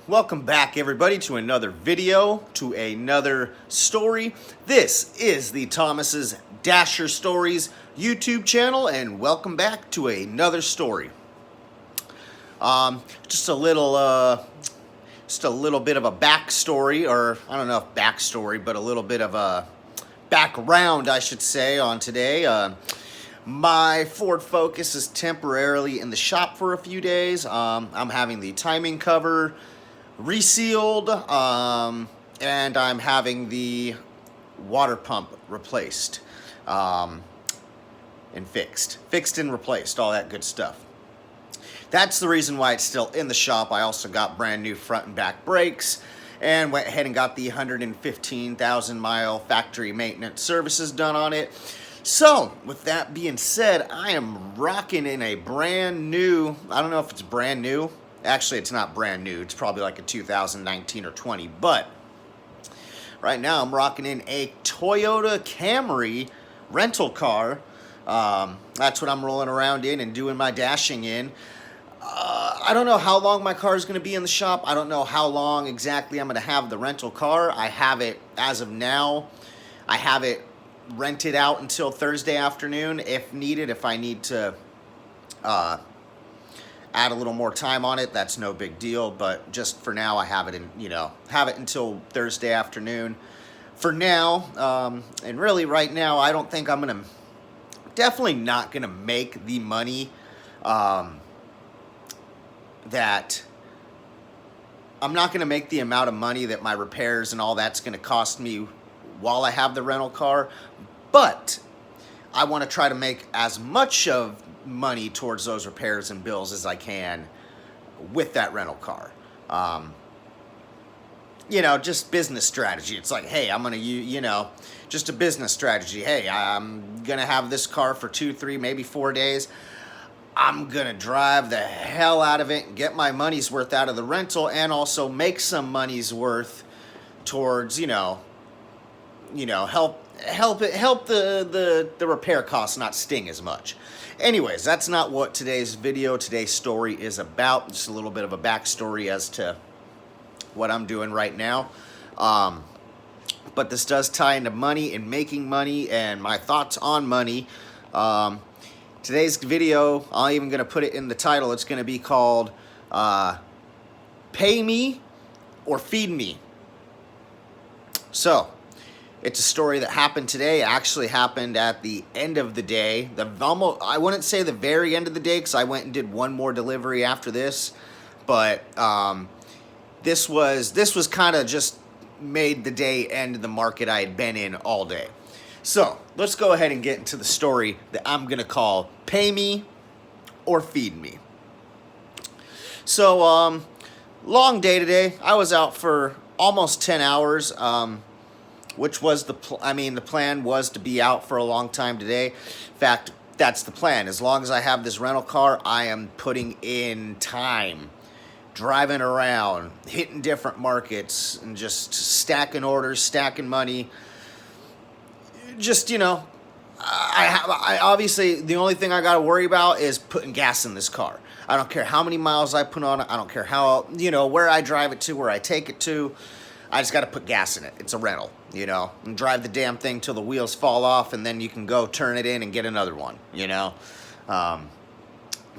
Welcome back, everybody, to another video, to another story. This is the Thomas's Dasher Stories YouTube channel, and welcome back to another story. Just a little bit of a backstory, or I don't know if backstory, but a little bit of a background, I should say, on today. My Ford Focus is temporarily in the shop for a few days. I'm having the timing cover resealed, and I'm having the water pump replaced, and fixed and replaced, all that good stuff. That's the reason why it's still in the shop. I also got brand new front and back brakes and went ahead and got the 115,000 mile factory maintenance services done on it. So, with that being said, I am rocking in a brand new, I don't know if it's brand new. Actually, it's not brand new. It's probably like a 2019 or 20. But right now, I'm rocking in a Toyota Camry rental car. That's what I'm rolling around in and doing my dashing in. I don't know how long my car is going to be in the shop. I don't know how long exactly I'm going to have the rental car. I have it, as of now, I have it rented out until Thursday afternoon if needed. If I need to add a little more time on it, that's no big deal. But just for now, I have it in, have it until Thursday afternoon. For now, and really right now, I don't think I'm going to, definitely not going to make the money that I'm not going to make the amount of money that my repairs and all that's going to cost me while I have the rental car, but I want to try to make as much of money towards those repairs and bills as I can with that rental car. Just business strategy. It's like, hey, I'm going to use, just a business strategy. Hey, I'm going to have this car for 2, 3, maybe 4 days. I'm going to drive the hell out of it and get my money's worth out of the rental and also make some money's worth towards, help the repair costs not sting as much. Anyways, that's not what today's story is about. Just a little bit of a backstory as to what I'm doing right now. But this does tie into money and making money and my thoughts on money. Today's video, I'm even going to put it in the title. It's going to be called Pay Me or Feed Me. So, it's a story that happened today. It actually happened at the end of the day. I wouldn't say the very end of the day because I went and did one more delivery after this. But this was kind of just made the day end the market I had been in all day. So, let's go ahead and get into the story that I'm going to call Pay Me or Feed Me. So, long day today. I was out for almost 10 hours, which was the plan was to be out for a long time today. In fact, that's the plan. As long as I have this rental car, I am putting in time, driving around, hitting different markets, and just stacking orders, stacking money. Just, I obviously, the only thing I got to worry about is putting gas in this car. I don't care how many miles I put on it. I don't care how, where I drive it to, where I take it to. I just got to put gas in it. It's a rental, and drive the damn thing till the wheels fall off, and then you can go turn it in and get another one, which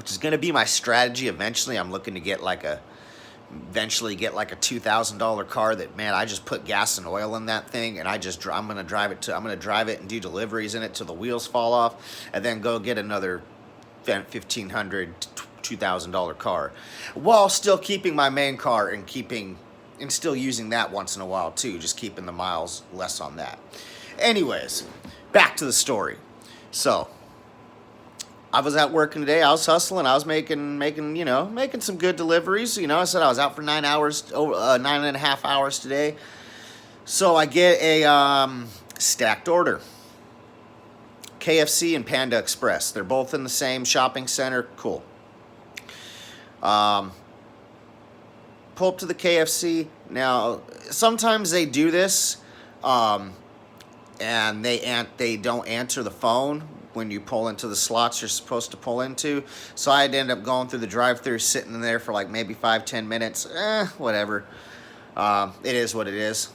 is going to be my strategy eventually. I'm looking to get like a $2,000 car that, man, I just put gas and oil in that thing, and I'm going to drive it and do deliveries in it till the wheels fall off, and then go get another $1,500, $2,000 car, while still keeping my main car and still using that once in a while too, just keeping the miles less on that. Anyways, back to the story. So, I was out working today. I was hustling. I was making some good deliveries. I said I was out for 9.5 hours today. So I get a stacked order. KFC and Panda Express. They're both in the same shopping center. Cool. Pull up to the KFC. Now, sometimes they do this, and they don't answer the phone when you pull into the slots you're supposed to pull into. So I'd end up going through the drive-thru, sitting in there for like maybe 5-10 minutes. Whatever. It is what it is.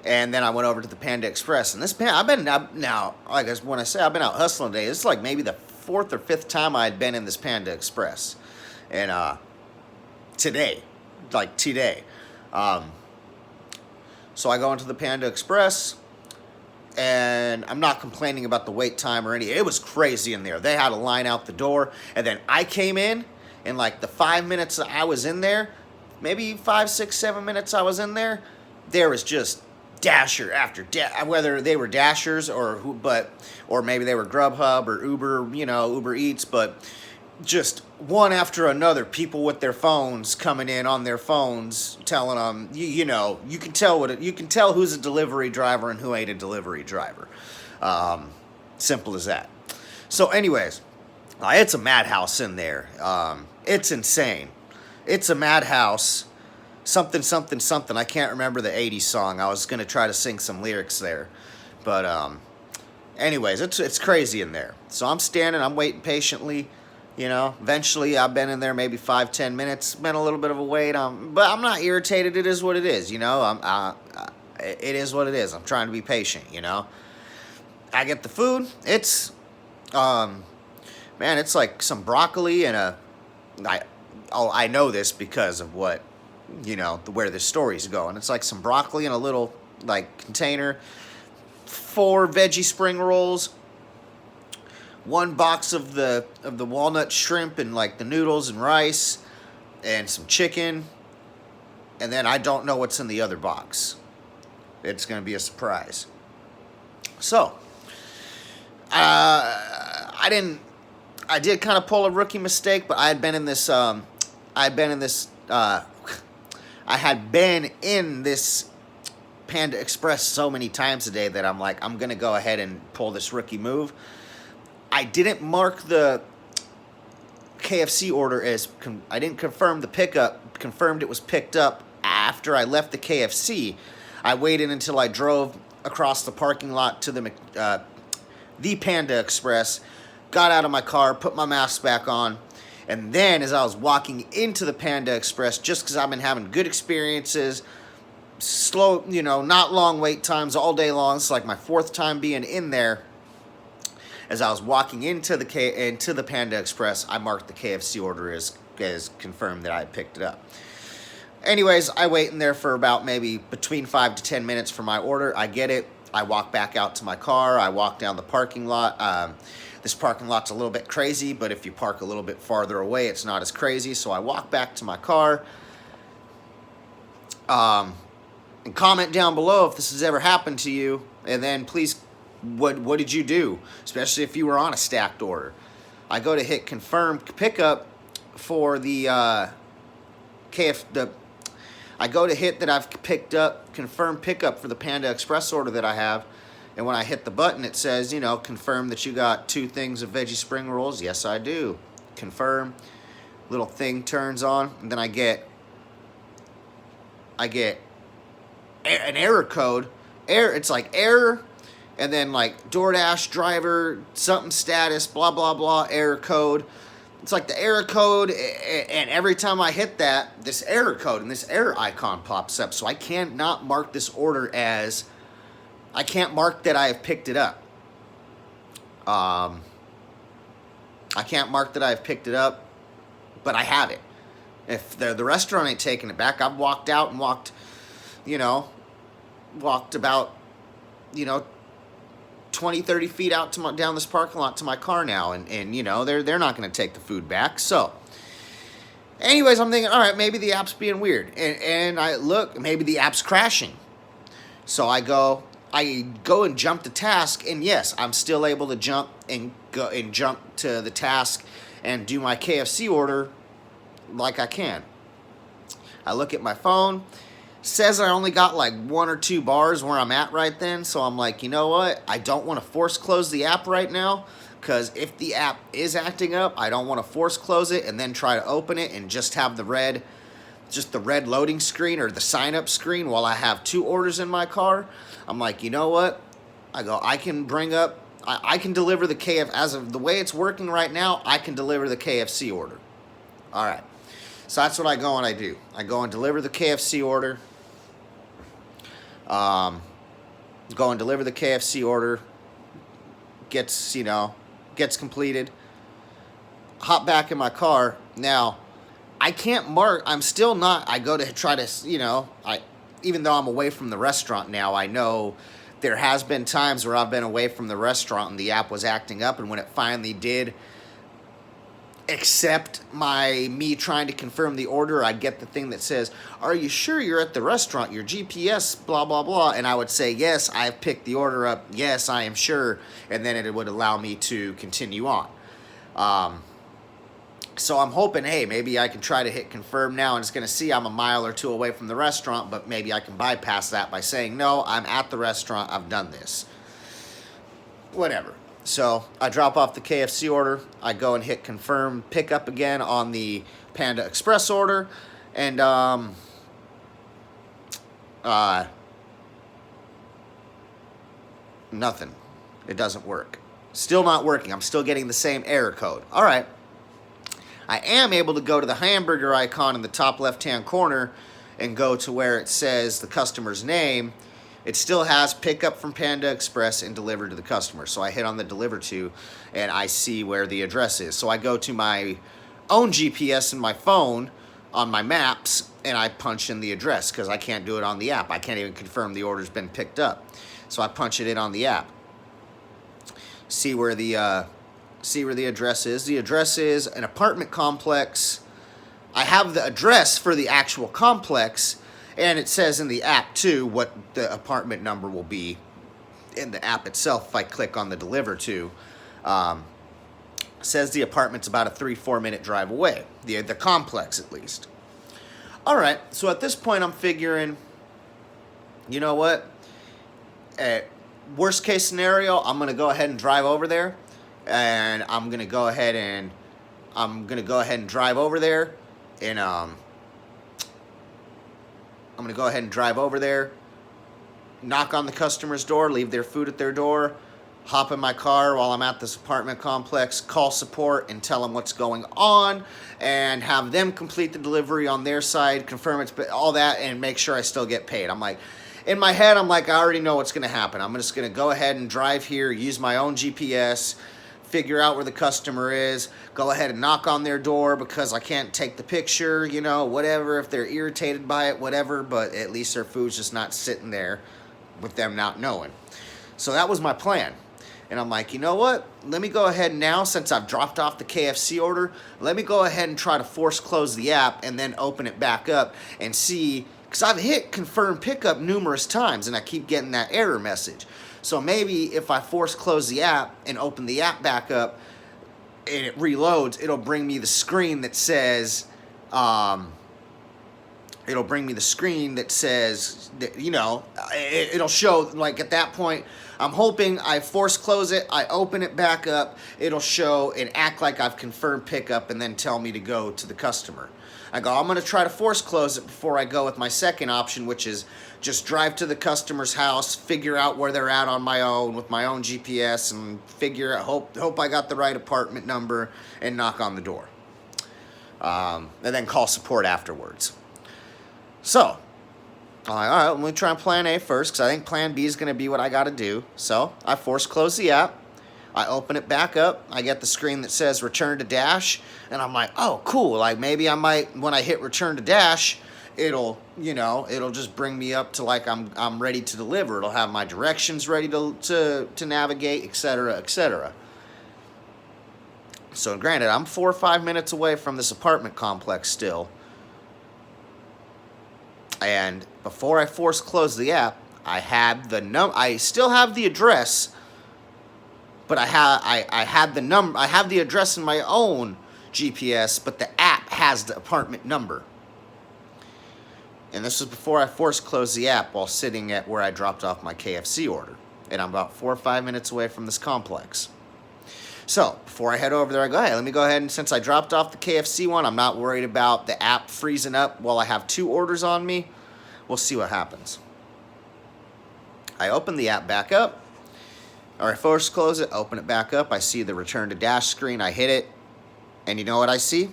And then I went over to the Panda Express, and this now, like when I say I've been out hustling today, this is like maybe the 4th or 5th time I had been in this Panda Express, and today. So I go into the Panda Express, and I'm not complaining about the wait time or anything. It was crazy in there. They had a line out the door, and then I came in like the 5 minutes that I was in there, maybe 5, 6, 7 minutes I was in there, there was just Dasher after whether they were Dashers or maybe they were Grubhub or Uber, Uber Eats, but just one after another, people with their phones coming in on their phones, telling them, you can tell who's a delivery driver and who ain't a delivery driver. Simple as that. So, anyways, it's a madhouse in there. It's insane. It's a madhouse. Something, something, something. I can't remember the 80s song. I was going to try to sing some lyrics there. But, anyways, it's crazy in there. So I'm standing, I'm waiting patiently. Eventually I've been in there maybe 5-10 minutes. Been a little bit of a wait. But I'm not irritated. It is what it is, it is what it is. I'm trying to be patient, I get the food. It's, it's like some broccoli and I know this because of what, where the story's going. It's like some broccoli in a little, container, 4 veggie spring rolls, 1 box of the walnut shrimp and, the noodles and rice, and some chicken, and then I don't know what's in the other box. It's going to be a surprise. So, I did kind of pull a rookie mistake, but I had been in this Panda Express so many times a day that I'm like, I'm going to go ahead and pull this rookie move. I didn't mark the KFC order as, I didn't confirm the pickup, confirmed it was picked up after I left the KFC. I waited until I drove across the parking lot to the Panda Express, got out of my car, put my mask back on, and then as I was walking into the Panda Express, just because I've been having good experiences, slow, not long wait times all day long. It's like my 4th time being in there. As I was walking into the Panda Express, I marked the KFC order as confirmed that I had picked it up. Anyways, I wait in there for about maybe between 5 to 10 minutes for my order. I get it. I walk back out to my car. I walk down the parking lot. This parking lot's a little bit crazy, but if you park a little bit farther away, it's not as crazy. So I walk back to my car. And comment down below if this has ever happened to you. And then please, what did you do? Especially if you were on a stacked order. I go to hit confirm pickup for the I go to hit that I've picked up, confirm pickup for the Panda Express order that I have. And when I hit the button, it says, confirm that you got 2 things of veggie spring rolls. Yes, I do. Confirm. Little thing turns on, and then I get an error code. It's like error, and then DoorDash driver, something status, blah, blah, blah, error code. It's like the error code, and every time I hit that, this error code and this error icon pops up. So I cannot mark this order as, I can't mark that I have picked it up. I can't mark that I have picked it up, but I have it. If the restaurant ain't taking it back, I've walked out and walked about, 20, 30 feet out to down this parking lot to my car now, and they're not going to take the food back. So, anyways, I'm thinking, all right, maybe the app's being weird, and I look, maybe the app's crashing. So I go and jump the task, and yes, I'm still able to jump to the task and do my KFC order like I can. I look at my phone. Says I only got 1 or 2 bars where I'm at right then, so I'm like, you know what? I don't want to force close the app right now, because if the app is acting up, I don't want to force close it and then try to open it and just have the red loading screen or the sign up screen while I have 2 orders in my car. I'm like, you know what? I go, I can bring up, I can deliver the as of the way it's working right now, I can deliver the KFC order. All right. So that's what I go and I do. I go and deliver the KFC order. Go and deliver the KFC order. Gets completed. Hop back in my car. Now, I can't mark, I'm still not, I go to try to, even though I'm away from the restaurant now, I know there has been times where I've been away from the restaurant and the app was acting up, and when it finally did accept me trying to confirm the order, I get the thing that says, "Are you sure you're at the restaurant? Your GPS, blah, blah, blah." And I would say, "Yes, I've picked the order up. Yes, I am sure." And then it would allow me to continue on. So I'm hoping, hey, maybe I can try to hit confirm now, and it's going to see I'm a mile or two away from the restaurant, but maybe I can bypass that by saying, "No, I'm at the restaurant. I've done this." Whatever. So I drop off the KFC order. I go and hit confirm pickup again on the Panda Express order, and nothing. It doesn't work. Still not working. I'm still getting the same error code. All right. I am able to go to the hamburger icon in the top left-hand corner and go to where it says the customer's name. It still has pickup from Panda Express and delivered to the customer. So I hit on the deliver to, and I see where the address is. So I go to my own GPS in my phone on my maps, and I punch in the address because I can't do it on the app. I can't even confirm the order's been picked up. So I punch it in on the app. See where the address is. The address is an apartment complex. I have the address for the actual complex, and it says in the app, too, what the apartment number will be in the app itself if I click on the deliver to. Says the apartment's about a 3-4 minute drive away, the complex at least. All right, so at this point I'm figuring, you know what? Worst case scenario, I'm going to go ahead and drive over there. And I'm gonna go ahead and drive over there, and I'm gonna go ahead and drive over there, knock on the customer's door, leave their food at their door, hop in my car while I'm at this apartment complex, call support and tell them what's going on, and have them complete the delivery on their side, confirm it's all that, and make sure I still get paid. I'm like, in my head, I'm like, I already know what's gonna happen. I'm just gonna go ahead and drive here, use my own GPS. Figure out where the customer is, go ahead and knock on their door because I can't take the picture, whatever, if they're irritated by it, whatever, but at least their food's just not sitting there with them not knowing. So that was my plan. And I'm like, you know what? Let me go ahead now, since I've dropped off the KFC order, let me go ahead and try to force close the app and then open it back up and see, because I've hit confirm pickup numerous times and I keep getting that error message. So maybe if I force close the app and open the app back up and it reloads, it'll bring me the screen that says, it'll show, like, at that point, I'm hoping I force close it, I open it back up, it'll show and act like I've confirmed pickup and then tell me to go to the customer. I go, I'm going to try to force close it before I go with my second option, which is just drive to the customer's house, figure out where they're at on my own with my own GPS, and hope I got the right apartment number, and knock on the door. And then call support afterwards. So, I'm like, all right, let me try plan A first, because I think plan B is going to be what I got to do. So I force close the app. I open it back up. I get the screen that says return to dash. And I'm like, oh, cool. Like, maybe I might, when I hit return to dash, it'll just bring me up to, like, I'm ready to deliver. It'll have my directions ready to navigate, etc., etc. So granted, I'm 4 or 5 minutes away from this apartment complex still. And before I force close the app, I still have the address, but I had the address in my own GPS, but the app has the apartment number. And this was before I force closed the app while sitting at where I dropped off my KFC order. And I'm about 4 or 5 minutes away from this complex. So before I head over there, I go, hey, let me go ahead, and since I dropped off the KFC one, I'm not worried about the app freezing up while I have 2 orders on me. We'll see what happens. I open the app back up, Or I force close it, open it back up. I see the return to dash screen. I hit it. And you know what I see?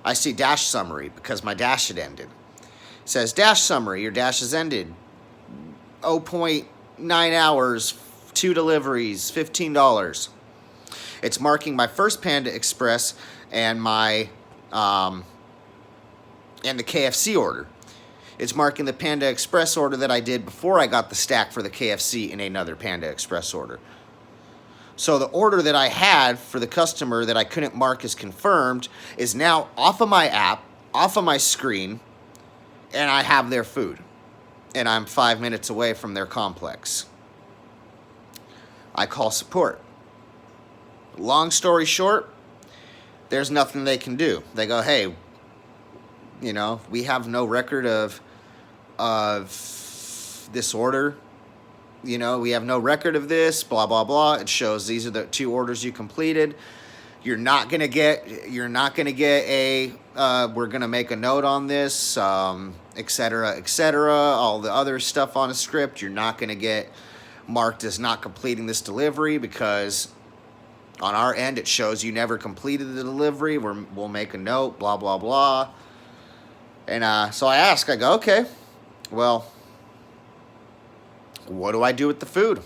I see dash summary because my dash had ended. It says dash summary, your dash has ended. 0.9 hours, 2 deliveries, $15. It's marking my first Panda Express and my and the KFC order. It's marking the Panda Express order that I did before I got the stack for the KFC in another Panda Express order. So the order that I had for the customer that I couldn't mark as confirmed is now off of my app, off of my screen, and I have their food. And I'm 5 minutes away from their complex. I call support. Long story short, there's nothing they can do. They go, hey, you know, we have no record of this order. You know, we have no record of this, blah, blah, blah. It shows these are the 2 orders you completed. You're not gonna get a, we're gonna make a note on this, et cetera, all the other stuff on a script. You're not gonna get marked as not completing this delivery because on our end it shows you never completed the delivery. We'll make a note, blah, blah, blah. And so I ask, I go, okay, well, what do I do with the food?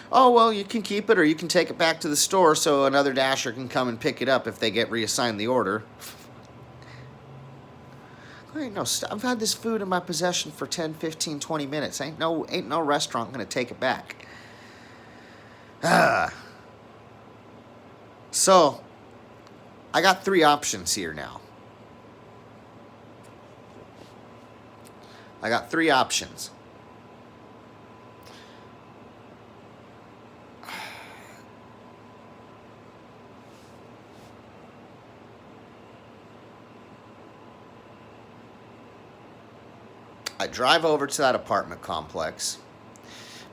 Oh, well, you can keep it or you can take it back to the store so another dasher can come and pick it up if they get reassigned the order. I've had this food in my possession for 10, 15, 20 minutes. Ain't no restaurant gonna take it back. So, I got 3 options here now. I got 3 options. I drive over to that apartment complex.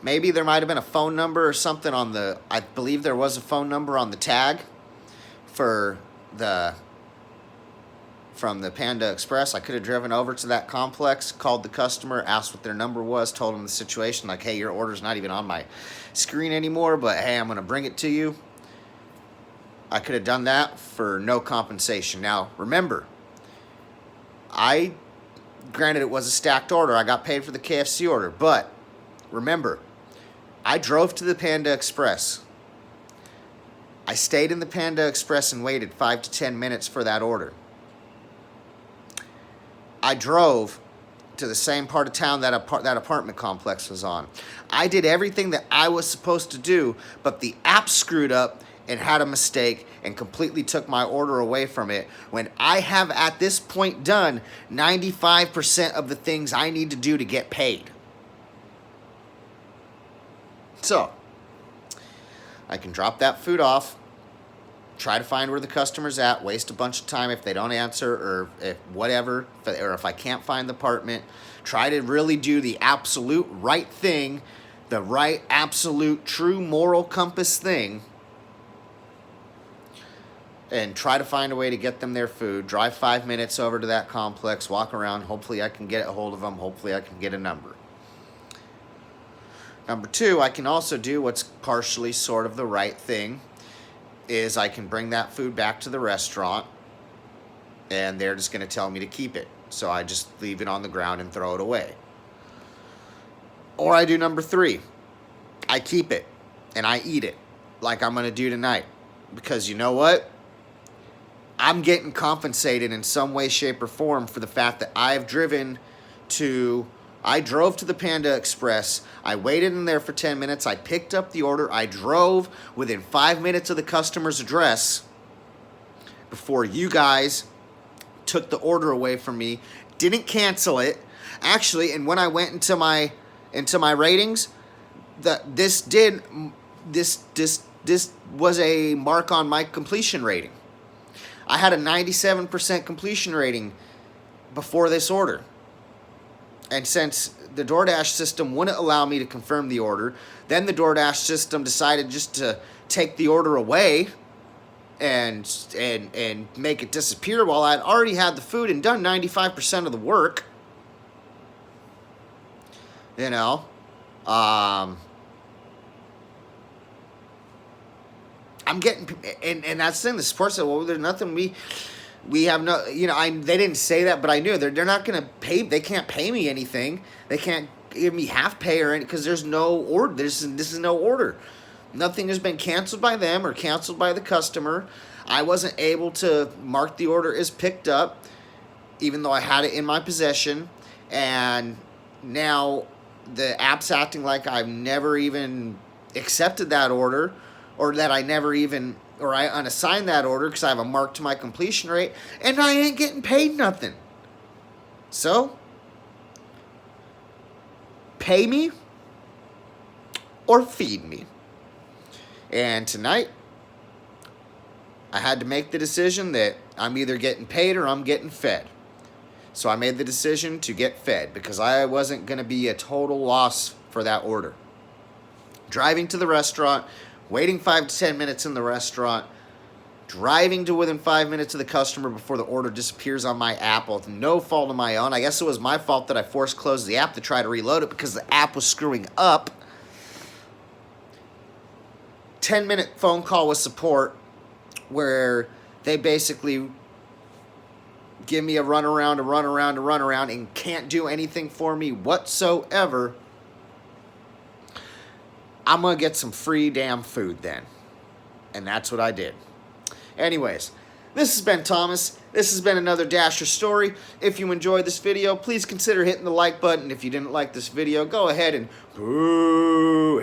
Maybe there might have been a phone number or something on the, I believe there was a phone number on the tag from the Panda Express. I could have driven over to that complex, called the customer, asked what their number was, told them the situation, like, hey, your order's not even on my screen anymore, but hey, I'm going to bring it to you. I could have done that for no compensation. Now, remember, granted it was a stacked order. I got paid for the KFC order, but remember, I drove to the Panda Express. I stayed in the Panda Express and waited 5 to 10 minutes for that order. I drove to the same part of town that apartment complex was on. I did everything that I was supposed to do, but the app screwed up and had a mistake and completely took my order away from it when I have at this point done 95% of the things I need to do to get paid. So, I can drop that food off, try to find where the customer's at, waste a bunch of time if they don't answer or if whatever, or if I can't find the apartment, try to really do the absolute right thing, the right, absolute, true moral compass thing, and try to find a way to get them their food, drive 5 minutes over to that complex, walk around, hopefully I can get a hold of them, hopefully I can get a number. Number 2, I can also do what's partially sort of the right thing, is I can bring that food back to the restaurant and they're just going to tell me to keep it. So I just leave it on the ground and throw it away. Or I do number 3, I keep it and I eat it like I'm going to do tonight. Because you know what? I'm getting compensated in some way, shape, or form for the fact that I drove to the Panda Express, I waited in there for 10 minutes, I picked up the order, I drove within 5 minutes of the customer's address before you guys took the order away from me, didn't cancel it. Actually, and when I went into my ratings, this was a mark on my completion rating. I had a 97% completion rating before this order. And since the DoorDash system wouldn't allow me to confirm the order, then the DoorDash system decided just to take the order away and make it disappear while I'd already had the food and done 95% of the work. You know, I'm getting, and that's the thing. The support said, well, there's nothing we have no, they didn't say that, but I knew they're not going to pay. They can't pay me anything. They can't give me half pay or anything because there's no order. This is no order. Nothing has been canceled by them or canceled by the customer. I wasn't able to mark the order as picked up, even though I had it in my possession. And now the app's acting like I've never even accepted that order, or that I never even, or I unassigned that order because I have a mark to my completion rate, and I ain't getting paid nothing. So, pay me or feed me. And tonight, I had to make the decision that I'm either getting paid or I'm getting fed. So I made the decision to get fed because I wasn't going to be a total loss for that order. Driving to the restaurant, waiting 5 to 10 minutes in the restaurant, driving to within 5 minutes of the customer before the order disappears on my app with no fault of my own. I guess it was my fault that I forced closed the app to try to reload it because the app was screwing up. 10-minute phone call with support where they basically give me a runaround and can't do anything for me whatsoever. I'm going to get some free damn food then. And that's what I did. Anyways, this has been Thomas. This has been another Dasher story. If you enjoyed this video, please consider hitting the like button. If you didn't like this video, go ahead and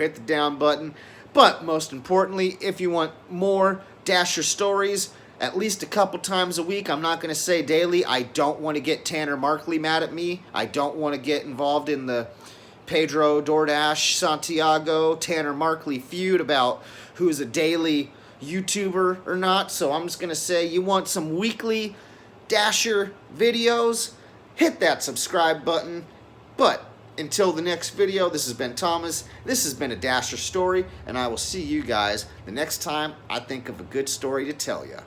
hit the down button. But most importantly, if you want more Dasher stories, at least a couple times a week, I'm not going to say daily. I don't want to get Tanner Markley mad at me. I don't want to get involved in the Pedro, DoorDash, Santiago, Tanner Markley feud about who is a daily YouTuber or not. So I'm just going to say, you want some weekly Dasher videos, hit that subscribe button. But until the next video, this has been Thomas. This has been a Dasher story, and I will see you guys the next time I think of a good story to tell you.